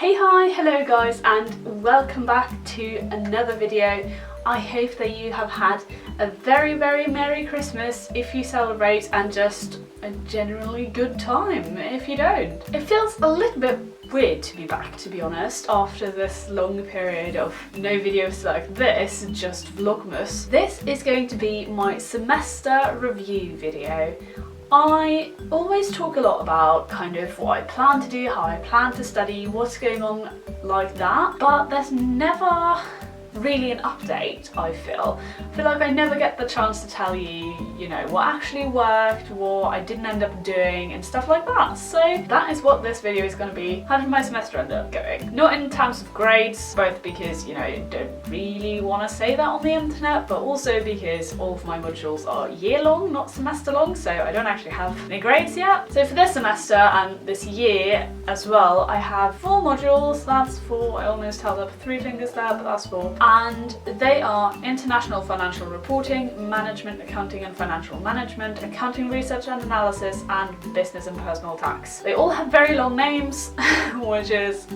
Hi, hello guys, and welcome back to another video. I hope that you have had a very Merry Christmas if you celebrate, and just a generally good time if you don't. It feels a little bit weird to be back, to be honest, after this long period of no videos like this, just Vlogmas. This is going to be my semester review video. I always talk a lot about kind of what I plan to do, how I plan to study, what's going on like that, but there's never really an update. I feel like I never get the chance to tell you, what actually worked, what I didn't end up doing and stuff like that. So that is what this video is going to be. How did my semester end up going? Not in terms of grades, both because, I don't really want to say that on the internet, but also because all of my modules are year long, not semester long, so I don't actually have any grades yet. So for this semester and this year as well, I have 4 modules. That's 4. I almost held up 3 fingers there, but that's 4. And they are International Financial Reporting, Management, Accounting and Financial Management, Accounting Research and Analysis, and Business and Personal Tax. They all have very long names, which is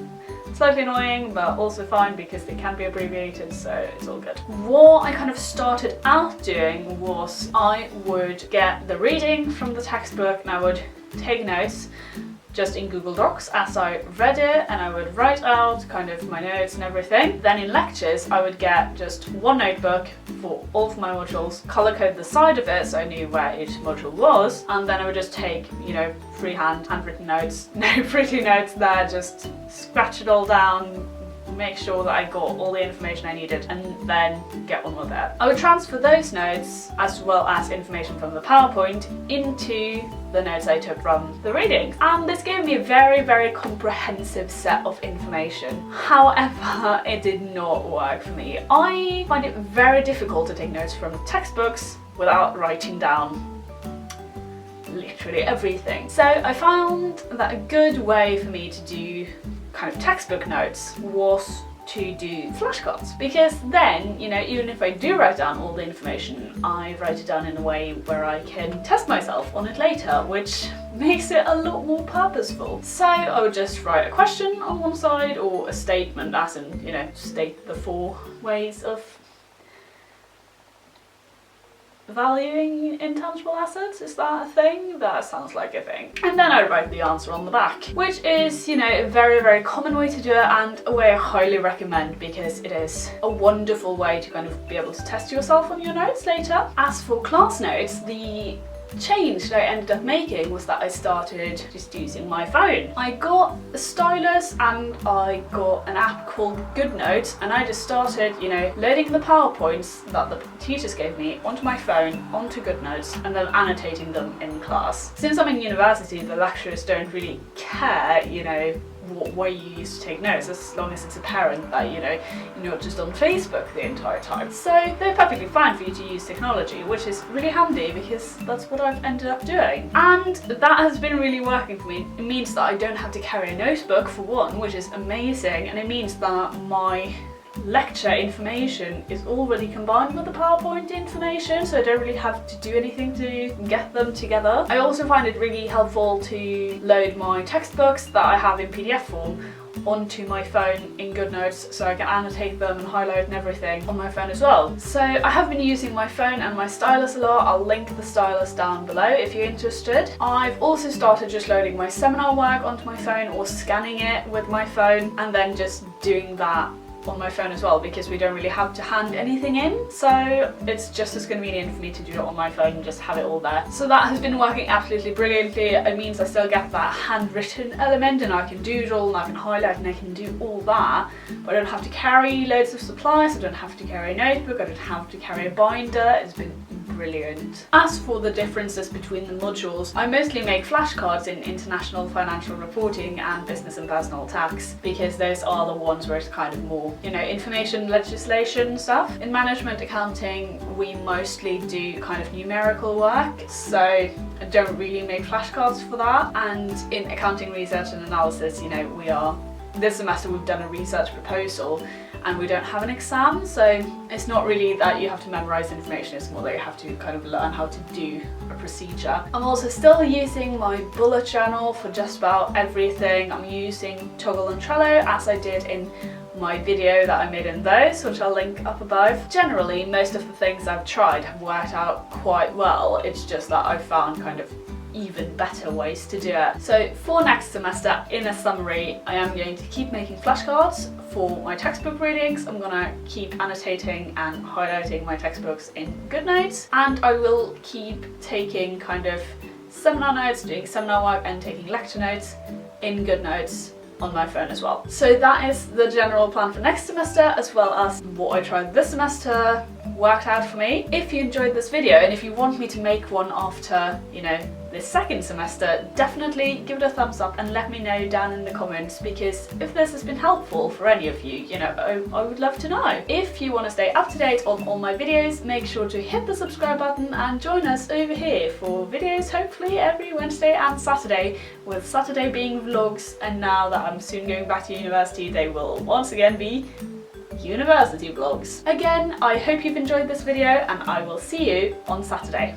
slightly annoying, but also fine because they can be abbreviated, so it's all good. What I kind of started out doing was I would get the reading from the textbook and I would take notes just in Google Docs as I read it, and I would write out kind of my notes and everything. Then in lectures I would get just one notebook for all of my modules, colour code the side of it so I knew where each module was, and then I would just take, freehand handwritten notes, no pretty notes there, just scratch it all down, make sure that I got all the information I needed, and then get on with it. I would transfer those notes as well as information from the PowerPoint into the notes I took from the readings, and this gave me a very comprehensive set of information. However, it did not work for me. I find it very difficult to take notes from textbooks without writing down literally everything. So I found that a good way for me to do kind of textbook notes was to do flashcards, because then, even if I do write down all the information, I write it down in a way where I can test myself on it later, which makes it a lot more purposeful. So I would just write a question on one side, or a statement, as in, state the 4 ways of valuing intangible assets. Is that a thing? That sounds like a thing. And then I write the answer on the back, which is, a very common way to do it, and a way I highly recommend because it is a wonderful way to kind of be able to test yourself on your notes later. As for class notes, the change that I ended up making was that I started just using my phone. I got a stylus and I got an app called GoodNotes, and I just started, loading the PowerPoints that the teachers gave me onto my phone, onto GoodNotes, and then annotating them in class. Since I'm in university, the lecturers don't really care, what way you use to take notes, as long as it's apparent that, you're not just on Facebook the entire time. So they're perfectly fine for you to use technology, which is really handy because that's what I've ended up doing. And that has been really working for me. It means that I don't have to carry a notebook, for one, which is amazing, and it means that my lecture information is already combined with the PowerPoint information, so I don't really have to do anything to get them together. I also find it really helpful to load my textbooks that I have in PDF form onto my phone in GoodNotes, so I can annotate them and highlight and everything on my phone as well. So I have been using my phone and my stylus a lot. I'll link the stylus down below if you're interested. I've also started just loading my seminar work onto my phone, or scanning it with my phone, and then just doing that on my phone as well, because we don't really have to hand anything in, so it's just as convenient for me to do it on my phone and just have it all there. So that has been working absolutely brilliantly. It means I still get that handwritten element, and I can doodle and I can highlight and I can do all that, but I don't have to carry loads of supplies, I don't have to carry a notebook, I don't have to carry a binder. It's been brilliant. As for the differences between the modules, I mostly make flashcards in International Financial Reporting and Business and Personal Tax, because those are the ones where it's kind of more, information legislation stuff. In Management Accounting, we mostly do kind of numerical work, so I don't really make flashcards for that. And in Accounting Research and Analysis, this semester we've done a research proposal, and we don't have an exam, so it's not really that you have to memorize information, it's more that you have to kind of learn how to do a procedure. I'm also still using my bullet journal for just about everything. I'm using Toggle and Trello as I did in my video that I made in those, which I'll link up above. Generally, most of the things I've tried have worked out quite well. It's just that I've found kind of even better ways to do it. So for next semester, in a summary, I am going to keep making flashcards for my textbook readings. I'm gonna keep annotating and highlighting my textbooks in GoodNotes, and I will keep taking kind of seminar notes, doing seminar work and taking lecture notes in GoodNotes on my phone as well. So that is the general plan for next semester, as well as what I tried this semester worked out for me. If you enjoyed this video and if you want me to make one after, you know, this second semester, definitely give it a thumbs up and let me know down in the comments, because if this has been helpful for any of you, you know, I would love to know. If you want to stay up to date on all my videos, make sure to hit the subscribe button and join us over here for videos hopefully every Wednesday and Saturday, with Saturday being vlogs, and now that I'm soon going back to university, they will once again be university vlogs. Again, I hope you've enjoyed this video and I will see you on Saturday.